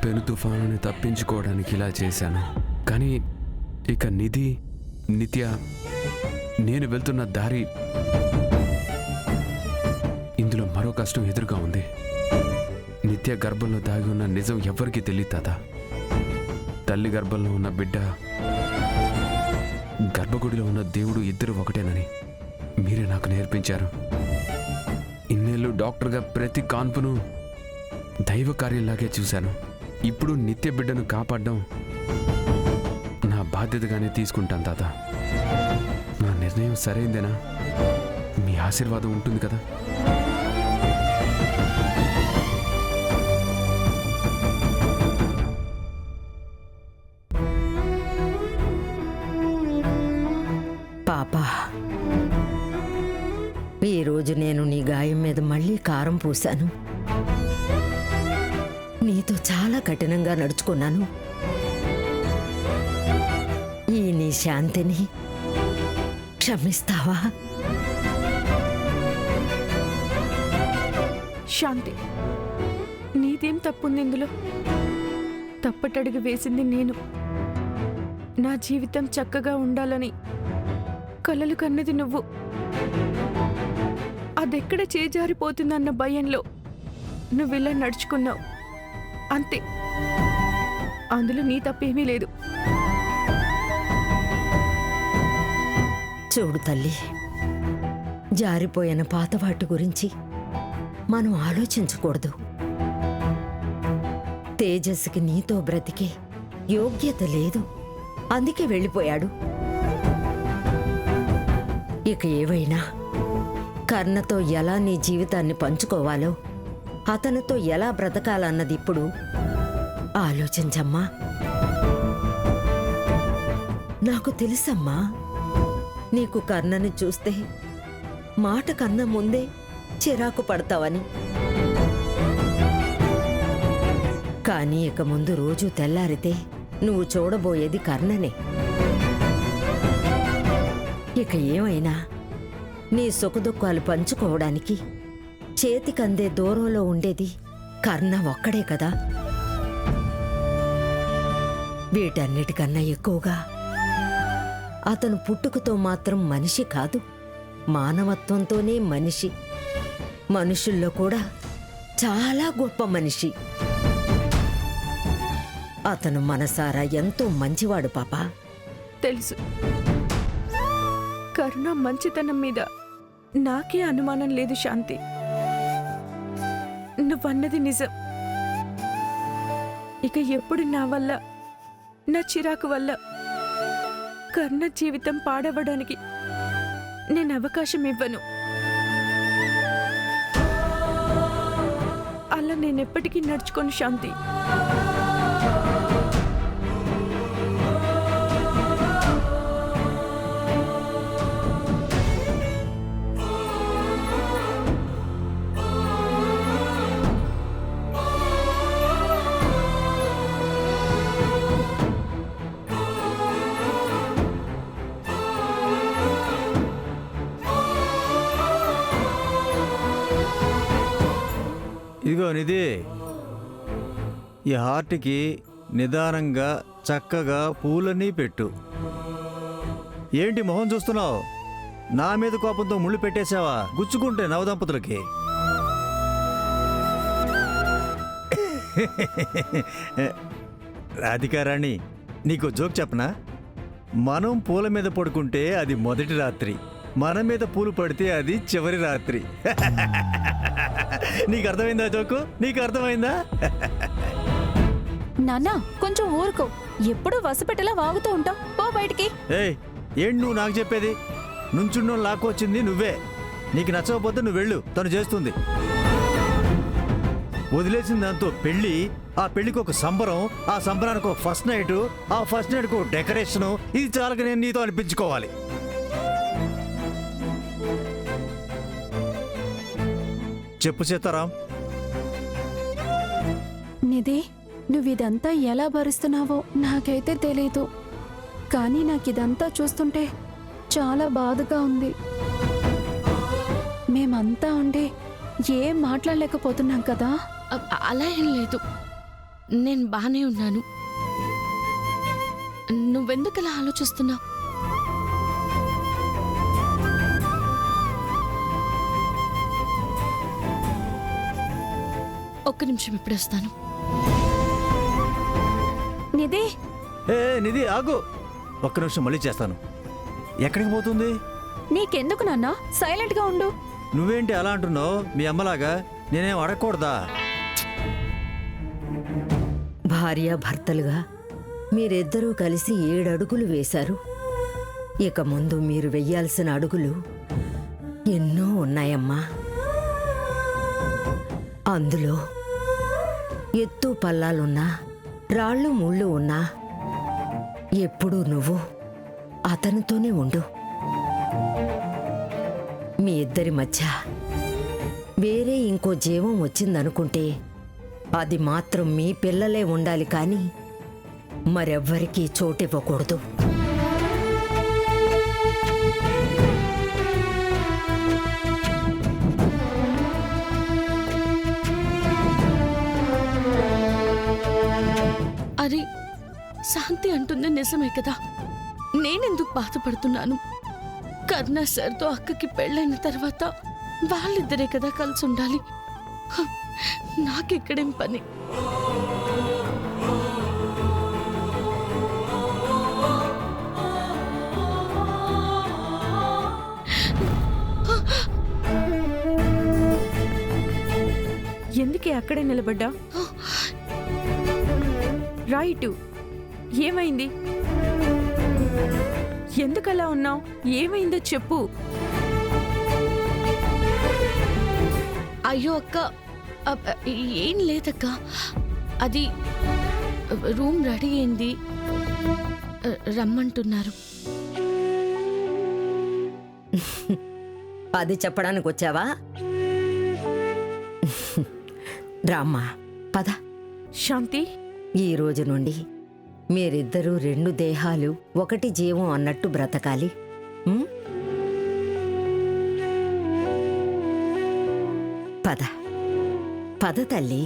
పెను తుఫానుని తప్పించుకోవడానికి ఇలా చేశాను. కానీ ఇక నిత్య నేను వెళ్తున్న దారి, ఇందులో మరో కష్టం ఎదురుగా ఉంది. నిత్య గర్భంలో దాగి ఉన్న నిజం ఎవ్వరికీ తెలియదు తాత. తల్లి గర్భంలో ఉన్న బిడ్డ, గర్భగుడిలో ఉన్న దేవుడు ఇద్దరు ఒకటేనని మీరే నాకు నేర్పించారు. ఇన్నేళ్ళు డాక్టర్గా ప్రతి కాన్పును దైవ కార్యంలాగే చూశాను. ఇప్పుడు నిత్య బిడ్డను కాపాడడం నా బాధ్యతగానే తీసుకుంటాను తాత. నా నిర్ణయం సరైందేనా? మీ ఆశీర్వాదం ఉంటుంది కదా? పాపా, ఈరోజు నేను నీ గాయం మీద మళ్ళీ కారం పూశాను. నీతో చాలా కఠినంగా నడుచుకున్నాను. ఈ నీ శాంతిని క్షమిస్తావా? శాంతి, నీదేం తప్పుంది ఇందులో? తప్పటడుగు వేసింది నేను. నా జీవితం చక్కగా ఉండాలని కలలు కన్నది నువ్వు. అదెక్కడ చేజారిపోతుందన్న భయంలో నువ్విలా నడుచుకున్నావు అంతే. అందులో నీ తప్పేమీ లేదు. చూడు తల్లి, జారిపోయిన పాతవాటి గురించి మనం ఆలోచించకూడదు. తేజస్సుకి నీతో బ్రతికే యోగ్యత లేదు, అందుకే వెళ్ళిపోయాడు. ఇక ఏవైనా కర్ణతో ఎలా నీ జీవితాన్ని పంచుకోవాలో, అతనితో ఎలా బ్రతకాలన్నది ఇప్పుడు ఆలోచించమ్మా. నాకు తెలుసమ్మా, నీకు కర్ణని చూస్తే మాట కన్నా ముందే చిరాకు పడతావని. కానీ ఇక ముందు రోజు తెల్లారితే నువ్వు చూడబోయేది కర్ణనే. ఇక ఏమైనా నీ సుఖదుఖాలు పంచుకోవడానికి చేతికందే దూరంలో ఉండేది కర్ణ ఒక్కడే కదా. వీటన్నిటికన్నా ఎక్కువగా అతను పుట్టుకతో మాత్రం మనిషి కాదు, మానవత్వంతోనే మనిషి. మనుషుల్లో కూడా చాలా గొప్ప మనిషి. అతను మనసారా ఎంతో మంచివాడు పాపా. తెలుసు. కరుణ మంచితనం మీద నాకే అనుమానం లేదు శాంతి. నువ్వన్నది నిజం. ఇక ఎప్పుడు నా వల్ల, నా చిరాకు వల్ల కర్ణ జీవితం పాడవడానికి నేను అవకాశం ఇవ్వను. అలా నేనెప్పటికీ నడుచుకోను శాంతి. ఇదిగో నిధి, ఈ హార్ట్కి నిదానంగా చక్కగా పూలన్నీ పెట్టు. ఏంటి మొహం చూస్తున్నావు? నా మీద కోపంతో ముళ్ళు పెట్టేశావా? గుచ్చుకుంటే నవదంపతులకి. రాధికారాణి, నీకు జోక్ చెప్పనా? మనం పూల మీద పడుకుంటే అది మొదటి రాత్రి, మన మీద పూలు పడితే అది చివరి రాత్రి. నీకు అర్థమైందా జోకు? నీకు అర్థమైందా? నాన్నా, కొంచెం ఊరుకో. ఎప్పుడు వసపెట్టలా వాగుతూ ఉంటావు. పో బయటికి. ఏయ్, ఏంటి నువ్వు నాకు చెప్పేది? నుంచున్నో లాక్కొచ్చింది నువ్వే. నీకు నచ్చకపోతే నువ్వు వెళ్ళు, తను చేస్తుంది. వదిలేసిన దాంతో పెళ్ళి, ఆ పెళ్లికి ఒక సంబరం, ఆ సంబరానికి ఒక ఫస్ట్ నైట్, ఆ ఫస్ట్ నైట్కి ఒక డెకరేషను. ఇది చాలక నేను నీతో అనిపించుకోవాలి. చెప్పు సీతారాం. నిధి, నువ్విదంతా ఎలా భరిస్తున్నావో నాకైతే తెలీదు. కానీ నాకిదంతా చూస్తుంటే చాలా బాధగా ఉంది. మేమంతా ఉండి ఏం మాట్లాడలేకపోతున్నాం కదా. అలా ఏం లేదు. నేను బానే ఉన్నాను. నువ్వెందుకలా ఆలోచిస్తున్నావు? ఒక్క నిమిషం, ఇప్పుడే వస్తాను. నిధి, ఏ నిధి ఆగు, ఒక్క నిమిషం మళ్ళీ చేస్తాను. ఎక్కడికి పోతుంది? నీకెందుకు నాన్న? సైలెంట్ గా ఉండు. నువ్వేంటి అలా అంటున్నావు? మీ అమ్మలాగా నేనేం అడగకూడదా? భార్యాభర్తలుగా మీరిద్దరూ కలిసి 7 అడుగులు వేశారు. ఇక ముందు మీరు వెయ్యాల్సిన అడుగులు ఎన్నో ఉన్నాయమ్మా. అందులో ఎత్తు పల్లాలున్నా, రాళ్ళు ముళ్ళు ఉన్నా ఎప్పుడూ నువ్వు అతనితోనే ఉండు. మీ ఇద్దరి మధ్య వేరే ఇంకో జీవం వచ్చిందనుకుంటే అది మాత్రం మీ పిల్లలే ఉండాలి, కానీ మరెవ్వరికీ చోటివ్వకూడదు. అరే, శాంతి అంటుంది నిజమే కదా. నేనెందుకు బాధపడుతున్నాను? కర్ణ సార్తో అక్కకి పెళ్ళైన తర్వాత వాళ్ళిద్దరే కదా కలిసి ఉండాలి. హ, నాకెక్కడేం పని? ఎందుకే అక్కడే నిలబడ్డా? రైటు, ఏమైంది? ఎందుకలా ఉన్నావు? ఏమైందో చెప్పు. అయ్యో అక్క, ఏం లేదక్క. అది రూమ్ రెడీ అయింది, రమ్మంటున్నారు. అది చెప్పడానికి వచ్చావా? రామ్మా, పద. శాంతి, ఈ రోజు నుండి మీరిద్దరూ 2 దేహాలు 1 జీవం అన్నట్టు బ్రతకాలి. ఉం? పద పద తల్లి.